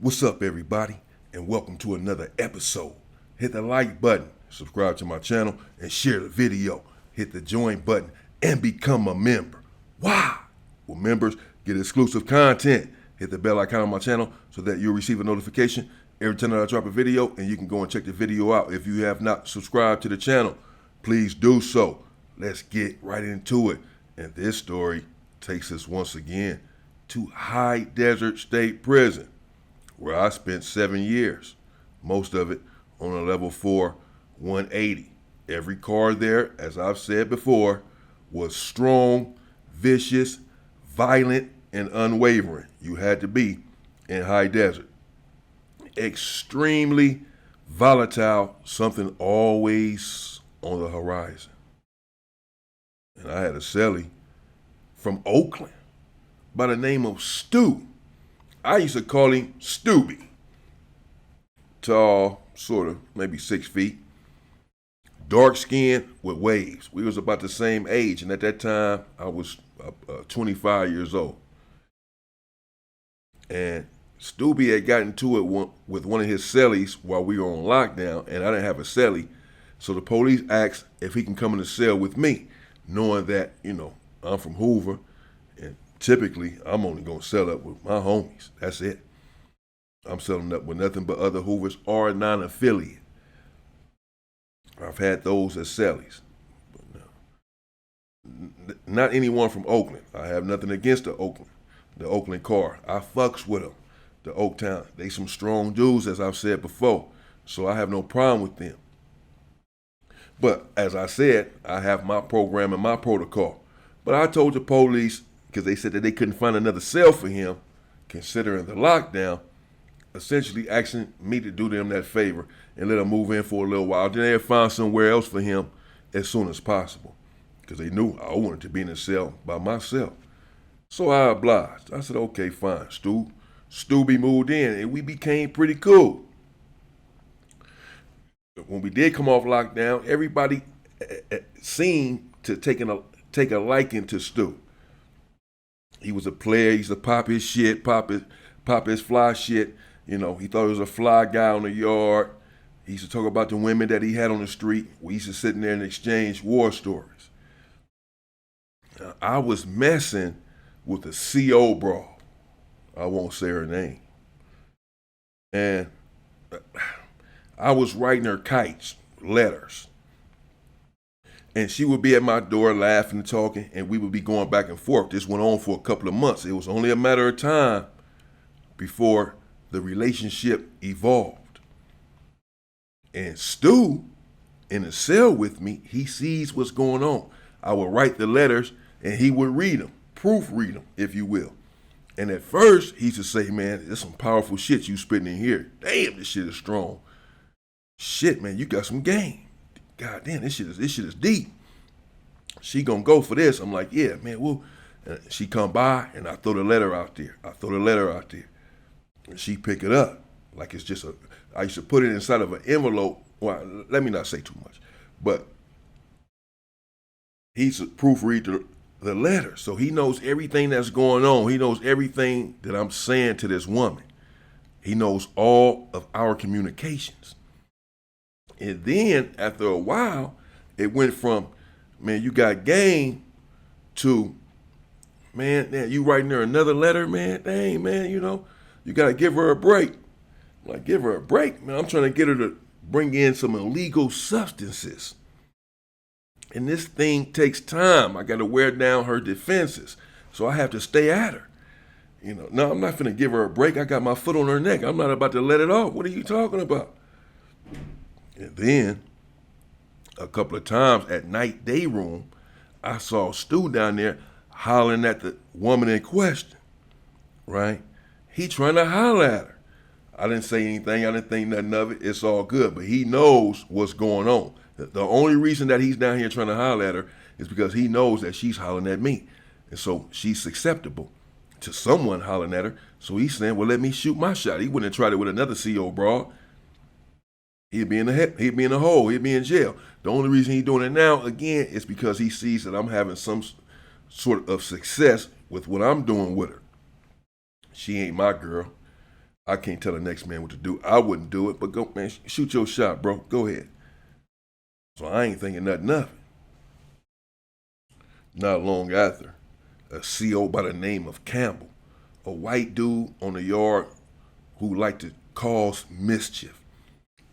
What's up, everybody, and welcome to another episode. Hit the like button, subscribe to my channel, and share the video. Hit the join button and become a member. Why? Well, members get exclusive content. Hit the bell icon on my channel so that you'll receive a notification every time that I drop a video, and you can go and check the video out. If you have not subscribed to the channel, please do so. Let's get right into it. And this story takes us once again to High Desert State Prison, where I spent 7 years, most of it on a level 4 180. Every card there, as I've said before, was strong, vicious, violent, and unwavering. You had to be in High Desert. Extremely volatile, something always on the horizon. And I had a Celly from Oakland by the name of Stu. I used to call him Stubby. Tall, sort of, maybe 6 feet. Dark skin with waves. We was about the same age, and at that time, I was 25 years old. And Stubby had gotten into it with one of his cellies while we were on lockdown, and I didn't have a celly. So the police asked if he can come in the cell with me, knowing that, I'm from Hoover, and typically I'm only going to cell up with my homies. That's it. I'm selling up with nothing but other Hoovers or non-affiliate. I've had those as cellies, but no. Not anyone from Oakland. I have nothing against the Oakland car. I fucks with them. The Oaktown, they some strong dudes, as I've said before, so I have no problem with them. But as I said, I have my program and my protocol. But I told the police, because they said that they couldn't find another cell for him, considering the lockdown, essentially asking me to do them that favor and let him move in for a little while. Then they'd find somewhere else for him as soon as possible, because they knew I wanted to be in the cell by myself. So I obliged. I said, okay, fine. Stubby moved in, and we became pretty cool. When we did come off lockdown, everybody seemed to take a liking to Stu. He was a player. He used to pop his shit, pop his fly shit. He thought he was a fly guy on the yard. He used to talk about the women that he had on the street. We used to sit in there and exchange war stories. I was messing with a CO brawl. I won't say her name. And I was writing her kites, letters. And she would be at my door laughing and talking, and we would be going back and forth. This went on for a couple of months. It was only a matter of time before the relationship evolved. And Stu, in a cell with me, he sees what's going on. I would write the letters, and he would read them, proofread them, if you will. And at first, he used to say, man, there's some powerful shit you spitting in here. Damn, this shit is strong. Shit, man, you got some game. God damn, this shit is deep. She gonna go for this. I'm like, yeah, man, well, and she come by, and I throw the letter out there. And she pick it up like it's just I used to put it inside of an envelope. Well, let me not say too much. But he used to proofread the letter, so he knows everything that's going on. He knows everything that I'm saying to this woman. He knows all of our communications. And then after a while, it went from, man, you got game, to, man, you writing her another letter, man. Dang, man, you got to give her a break. I'm like, give her a break? Man, I'm trying to get her to bring in some illegal substances. And this thing takes time. I got to wear down her defenses. So I have to stay at her. No, I'm not going to give her a break. I got my foot on her neck. I'm not about to let it off. What are you talking about? And then, a couple of times at night day room, I saw Stu down there hollering at the woman in question, right? He trying to holler at her. I didn't say anything. I didn't think nothing of it. It's all good. But he knows what's going on. The only reason that he's down here trying to holler at her is because he knows that she's hollering at me. And so she's susceptible to someone hollering at her. So he's saying, well, let me shoot my shot. He wouldn't have tried it with another CO broad. He'd be in the hole. He'd be in jail. The only reason he's doing it now, again, is because he sees that I'm having some sort of success with what I'm doing with her. She ain't my girl. I can't tell the next man what to do. I wouldn't do it, but go, man, shoot your shot, bro. Go ahead. So I ain't thinking nothing of it. Not long after, a CO by the name of Campbell, a white dude on the yard who liked to cause mischief,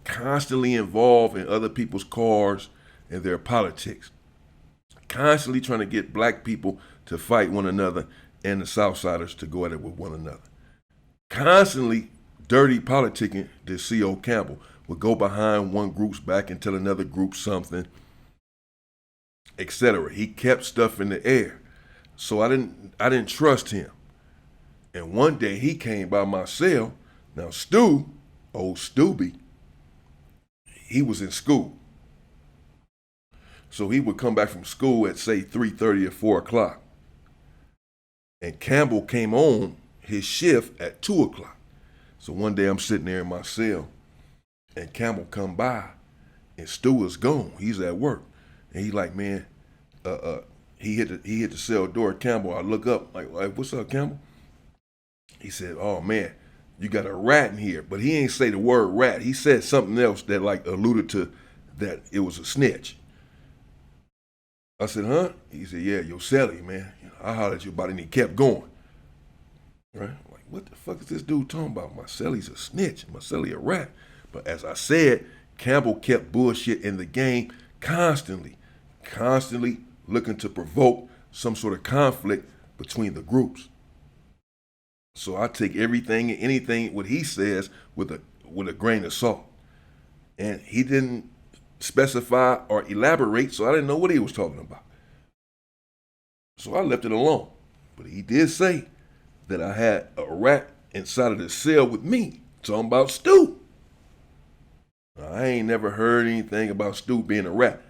constantly involved in other people's cars and their politics, constantly trying to get black people to fight one another and the Southsiders to go at it with one another. Constantly dirty politicking, this CO Campbell would go behind one group's back and tell another group something, etc. He kept stuff in the air. So I didn't trust him. And one day he came by my cell. Now Stu, old Stubby, he was in school. So he would come back from school at say 3:30 or 4 o'clock. And Campbell came on his shift at 2 o'clock. So one day I'm sitting there in my cell and Campbell come by and Stu is gone. He's at work. And he like, man, he hit the cell door at Campbell. I look up like, what's up, Campbell? He said, oh man, you got a rat in here. But he ain't say the word rat. He said something else that like alluded to that it was a snitch. I said, huh? He said, yeah, yo, Celly, man. I hollered at you about it and he kept going. Right? I'm like, what the fuck is this dude talking about? My Celly's a snitch. My Celly a rat. But as I said, Campbell kept bullshit in the game constantly looking to provoke some sort of conflict between the groups. So I take everything and anything what he says with a grain of salt. And he didn't specify or elaborate, so I didn't know what he was talking about. So I left it alone. But he did say that I had a rat inside of the cell with me, talking about Stu. Now, I ain't never heard anything about Stu being a rat.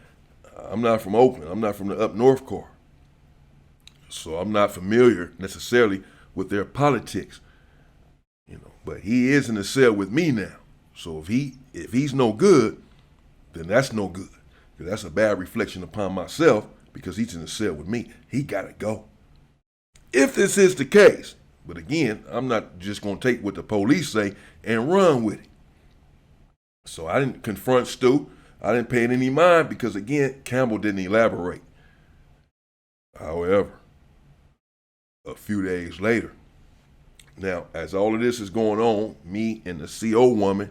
I'm not from Oakland. I'm not from the up north core. So I'm not familiar necessarily with their politics. But he is in the cell with me now. So if he's no good, then that's no good. Because that's a bad reflection upon myself because he's in the cell with me. He gotta go. If this is the case, but again, I'm not just gonna take what the police say and run with it. So I didn't confront Stu. I didn't pay it any mind because again, Campbell didn't elaborate. However, a few days later, now as all of this is going on, me and the CO woman,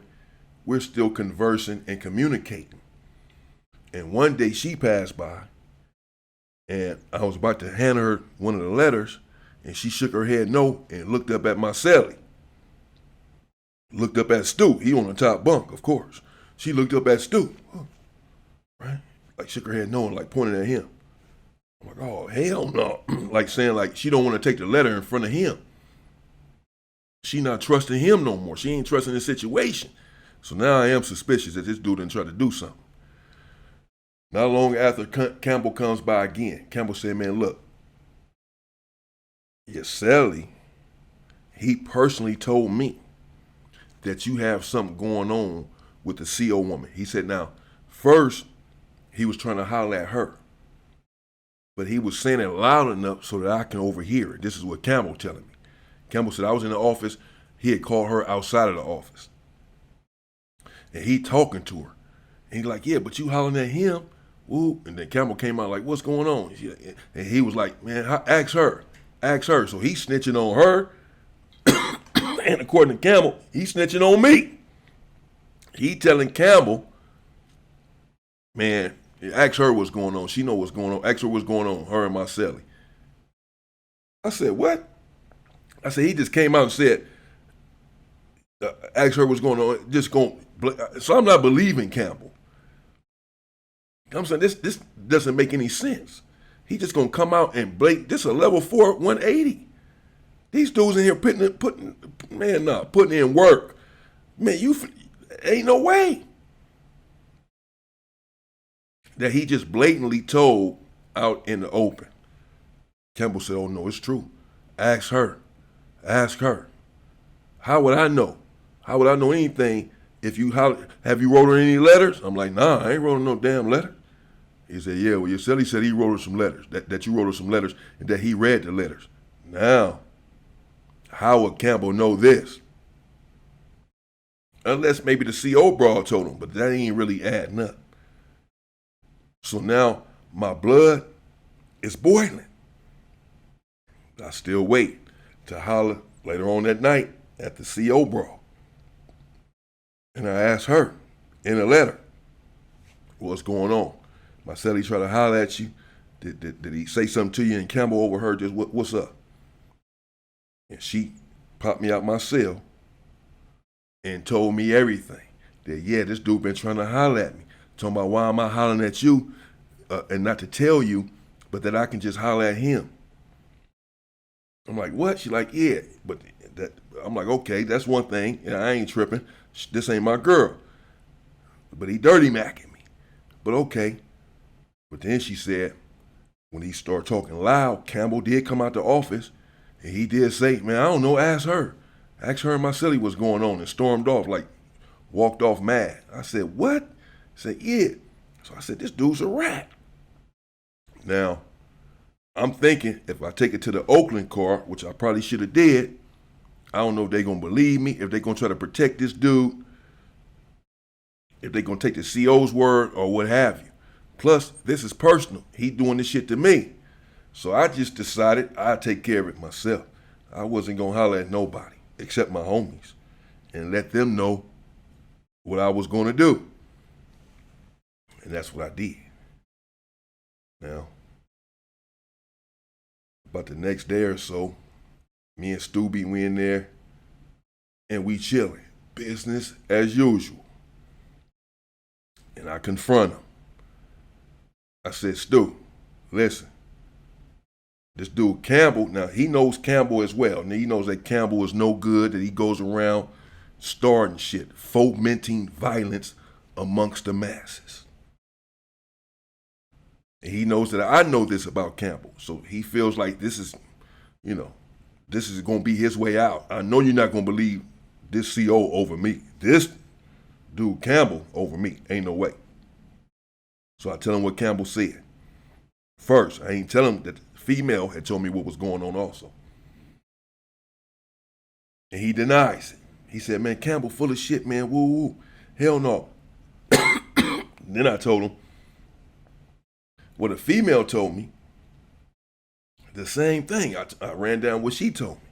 we're still conversing and communicating. And one day she passed by and I was about to hand her one of the letters and she shook her head no and looked up at my Celly. Looked up at Stu. He on the top bunk, of course. She looked up at Stu. Right? Like shook her head no and like pointed at him. I'm like, oh, hell no. Like saying like she don't want to take the letter in front of him. She not trusting him no more. She ain't trusting the situation. So now I am suspicious that this dude didn't try to do something. Not long after Campbell comes by again, Campbell said, man, look, your Celly, he personally told me that you have something going on with the CO woman. He said, now, first, he was trying to holler at her. But he was saying it loud enough so that I can overhear it. This is what Campbell telling me. Campbell said, I was in the office. He had called her outside of the office. And he talking to her. And he's like, yeah, but you hollering at him. Woo. And then Campbell came out like, what's going on? And he was like, man, ask her. Ask her. So he's snitching on her. And according to Campbell, he's snitching on me. He telling Campbell, man, ask her what's going on. She know what's going on. Ask her what's going on, her and my Celly. I said, what? I said, he just came out and said, ask her what's going on. So I'm not believing Campbell. I'm saying this doesn't make any sense. He just gonna come out and this a level 4 180. These dudes in here putting in work. Man, ain't no way that he just blatantly told out in the open. Campbell said, oh no, it's true. Ask her. Ask her. How would I know? How would I know anything if have you wrote her any letters? I'm like, nah, I ain't wrote her no damn letter. He said, yeah, well, your Celly said he wrote her some letters, that you wrote her some letters and that he read the letters. Now, how would Campbell know this? Unless maybe the CO broad told him, but that ain't really adding up. So now my blood is boiling. I still wait to holler later on that night at the CO broad. And I asked her in a letter, what's going on? My Celly try to holler at you. Did he say something to you and Campbell overheard this? What's up? And she popped me out my cell and told me everything. That, yeah, this dude been trying to holler at me. Talking about why am I hollering at you and not to tell you, but that I can just holler at him. I'm like, what? She like, yeah. But I'm like, okay, that's one thing. And I ain't tripping. This ain't my girl. But he dirty macking me. But okay. But then she said, when he started talking loud, Campbell did come out the office and he did say, man, I don't know, ask her. Ask her and my Celly what's going on, and stormed off, like walked off mad. I said, what? He said, yeah. So I said, this dude's a rat. Now, I'm thinking if I take it to the Oakland car, which I probably should have did, I don't know if they're going to believe me, if they're going to try to protect this dude, if they're going to take the CO's word or what have you. Plus, this is personal. He doing this shit to me. So I just decided I'd take care of it myself. I wasn't going to holler at nobody except my homies and let them know what I was going to do. And that's what I did. Now, about the next day or so, me and Stubby, we in there and we chilling. Business as usual. And I confront him. I said, Stu, listen. This dude Campbell, now he knows Campbell as well. Now he knows that Campbell is no good, that he goes around starting shit, fomenting violence amongst the masses. And he knows that I know this about Campbell. So he feels like this is, this is going to be his way out. I know you're not going to believe this CO over me. This dude Campbell over me. Ain't no way. So I tell him what Campbell said. First, I ain't tell him that the female had told me what was going on also. And he denies it. He said, man, Campbell full of shit, man. Woo woo. Hell no. Then I told him what a female told me. The same thing. I ran down what she told me.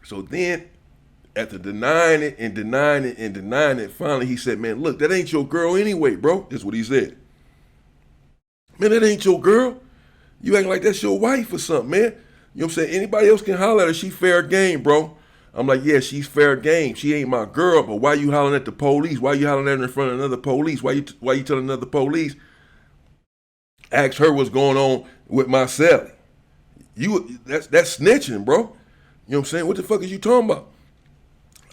So then, after denying it and denying it and denying it, finally he said, man, look, that ain't your girl anyway, bro. That's what he said. Man, that ain't your girl. You acting like that's your wife or something, man. You know what I'm saying? Anybody else can holler at her. She fair game, bro. I'm like, yeah, she's fair game. She ain't my girl, but why you hollering at the police? Why you hollering at her in front of another police? Why you telling another police? Ask her what's going on with my Celly. That's snitching, bro. You know what I'm saying? What the fuck is you talking about?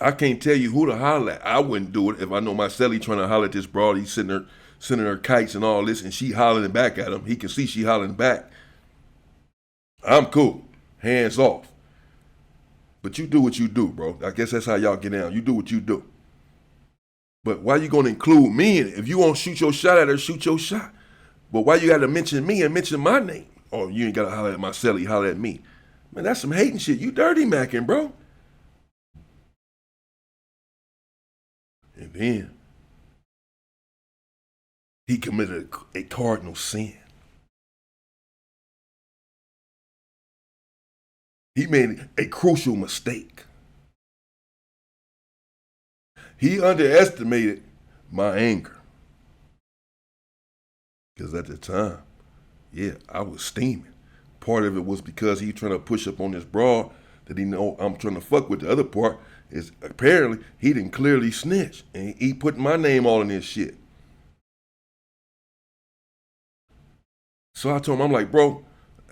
I can't tell you who to holler at. I wouldn't do it if I know my Celly trying to holler at this broad. He's sending her kites and all this, and she hollering back at him. He can see she hollering back. I'm cool. Hands off. But you do what you do, bro. I guess that's how y'all get down. You do what you do. But why you gonna include me in it? If you want to shoot your shot at her, shoot your shot. But why you gotta mention me and mention my name? Oh, you ain't gotta holler at my Celly, holler at me. Man, that's some hating shit. You dirty macking, bro. And then he committed a cardinal sin. He made a crucial mistake. He underestimated my anger. Because at the time, yeah, I was steaming. Part of it was because he trying to push up on this broad that he know I'm trying to fuck with. The other part is apparently he didn't clearly snitch. And he put my name all in this shit. So I told him, I'm like, bro,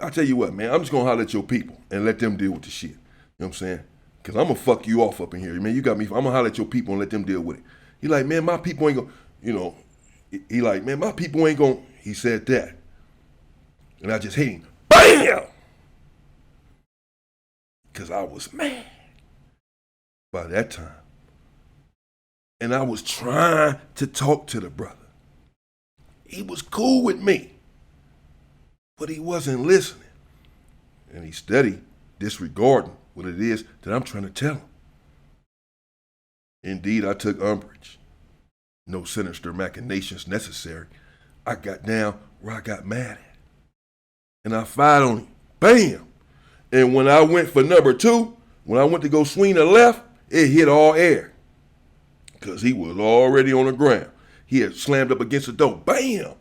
I'll tell you what, man, I'm just going to holler at your people and let them deal with the shit. You know what I'm saying? Because I'm going to fuck you off up in here. Man, you got me. I'm going to holler at your people and let them deal with it. He like, man, my people ain't going to, he like, man, my people ain't going to, he said that. And I just hit him. BAM! Because I was mad by that time. And I was trying to talk to the brother. He was cool with me. But he wasn't listening. And he steady disregarding what it is that I'm trying to tell him. Indeed, I took umbrage. No sinister machinations necessary. I got down where I got mad at. And I fired on him. Bam! And when I went for number two, when I went to go swing the left, it hit all air. Because he was already on the ground. He had slammed up against the door. Bam!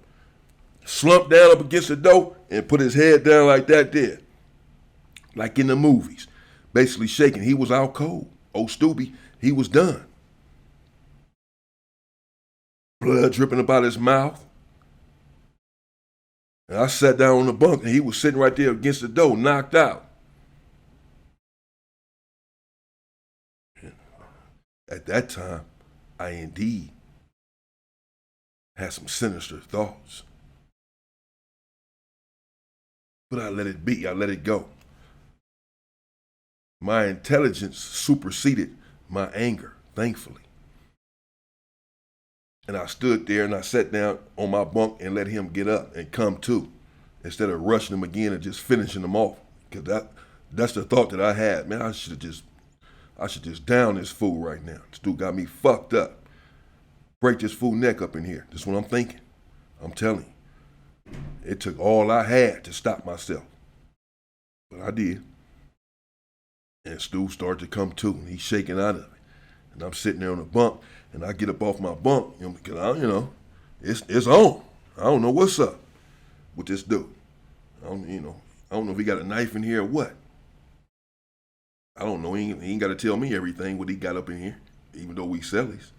Slumped down up against the door and put his head down like that there. Like in the movies. Basically shaking. He was out cold. Old Stubby, he was done. Blood dripping about his mouth. And I sat down on the bunk and he was sitting right there against the door, knocked out. At that time, I indeed had some sinister thoughts. But I let it be, I let it go. My intelligence superseded my anger, thankfully. And I stood there and I sat down on my bunk and let him get up and come to, instead of rushing him again and just finishing him off. Because that's the thought that I had. Man, I should just down this fool right now. This dude got me fucked up. Break this fool neck up in here. That's what I'm thinking. I'm telling you. It took all I had to stop myself. But I did. And Stu started to come to, and he's shaking out of it. And I'm sitting there on the bunk, and I get up off my bunk, because it's on. I don't know what's up with this dude. I don't know if he got a knife in here or what. I don't know. He ain't got to tell me everything what he got up in here, even though we Cellys.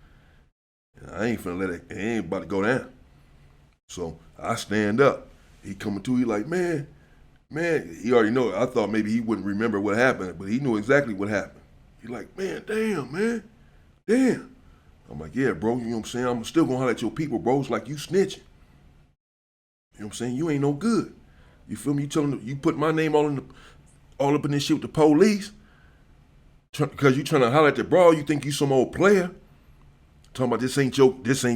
I ain't finna let it. It ain't about to go down. So I stand up. He coming to. He like, man. He already know it. I thought maybe he wouldn't remember what happened, but he knew exactly what happened. He like, man. Damn. I'm like, yeah, bro. You know what I'm saying? I'm still gonna holler at your people, bro. It's like you snitching. You know what I'm saying? You ain't no good. You feel me? You telling them you put my name all up in this shit with the police. Because you trying to holler at the bro, you think you some old player. Talking about this ain't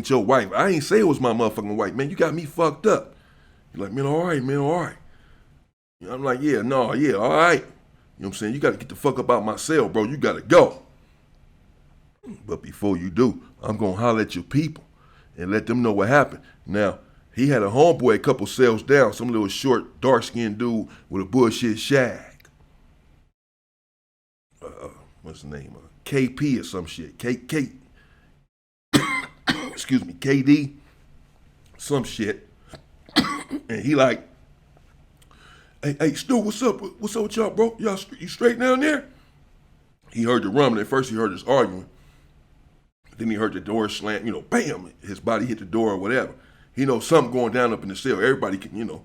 your wife. I ain't say it was my motherfucking wife, man. You got me fucked up. You're like, man, all right. I'm like, all right. You know what I'm saying? You got to get the fuck up out my cell, bro. You got to go. But before you do, I'm going to holler at your people and let them know what happened. Now, he had a homeboy a couple cells down, some little short, dark-skinned dude with a bullshit shag. What's the name? KP or some shit. Excuse me, KD, some shit. And he like, hey, Stu, what's up? What's up with y'all, bro? You straight down there? He heard the rumbling. At first he heard us arguing. Then he heard the door slam, bam, his body hit the door or whatever. He knows something going down up in the cell. Everybody can,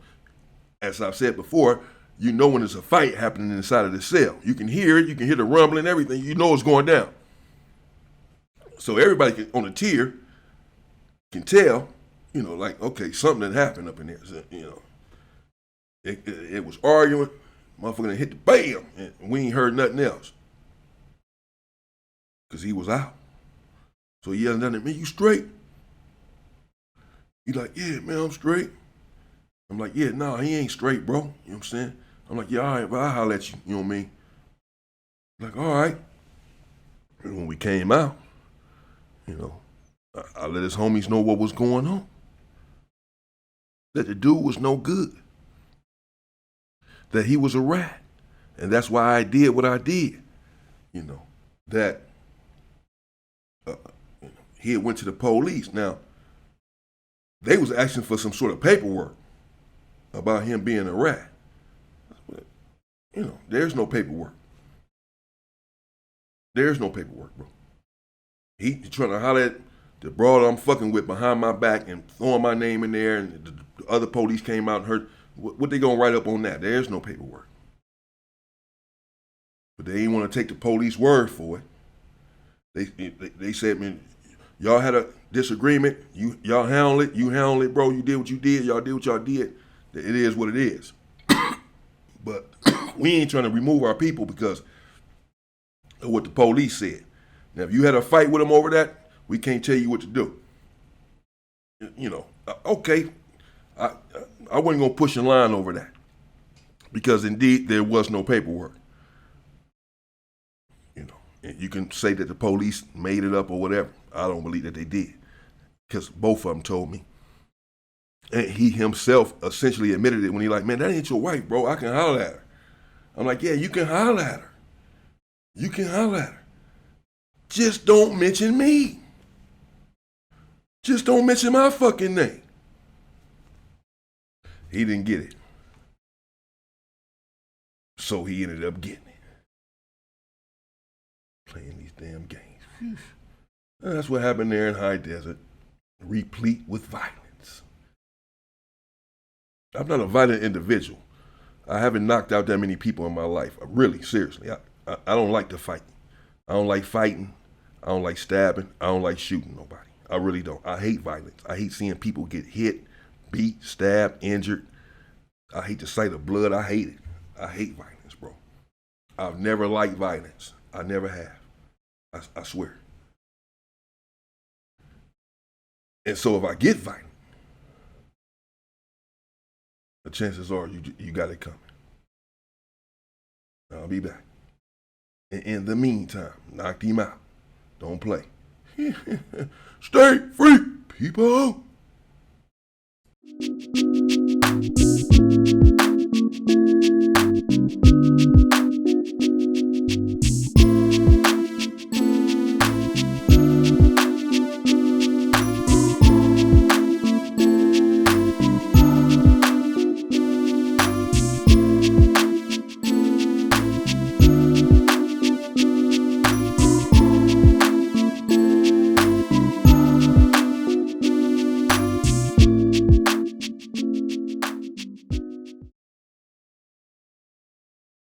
as I've said before, you know when there's a fight happening inside of the cell. You can hear it, you can hear the rumbling, everything. You know it's going down. So everybody on the tier can tell, like, okay, something that happened up in there. So, it was arguing, motherfucker hit the bam, and we ain't heard nothing else. Because he was out. So he yelling down at me, you straight? He like, yeah, man, I'm straight. I'm like, yeah, nah, he ain't straight, bro. You know what I'm saying? I'm like, yeah, all right, but I'll holler at you. You know what I mean? Like, all right. And when we came out, I let his homies know what was going on. That the dude was no good. That he was a rat. And that's why I did what I did. That he had went to the police. Now, they was asking for some sort of paperwork about him being a rat. There's no paperwork. There's no paperwork, bro. He trying to holler at the broad I'm fucking with behind my back and throwing my name in there, and the other police came out and heard. What they gonna write up on that? There's no paperwork. But they didn't want to take the police word for it. They said, man, y'all had a disagreement. Y'all handle it. You handle it, bro. You did what you did. Y'all did what y'all did. It is what it is. But we ain't trying to remove our people because of what the police said. Now, if you had a fight with them over that, we can't tell you what to do. Okay. I wasn't going to push a line over that because indeed there was no paperwork. And you can say that the police made it up or whatever. I don't believe that they did, because both of them told me. And he himself essentially admitted it when he like, man, that ain't your wife, bro. I can holler at her. I'm like, yeah, you can holler at her. You can holler at her. Just don't mention me. Just don't mention my fucking name. He didn't get it. So he ended up getting it. Playing these damn games. And that's what happened there in High Desert. Replete with violence. I'm not a violent individual. I haven't knocked out that many people in my life. Really, seriously. I don't like to fight. I don't like fighting. I don't like stabbing. I don't like shooting nobody. I really don't. I hate violence. I hate seeing people get hit, beat, stabbed, injured. I hate the sight of blood. I hate it. I hate violence, bro. I've never liked violence. I never have. I swear. And so if I get violent, the chances are you got it coming. I'll be back. And in the meantime, knock him out. Don't play. Stay free, people.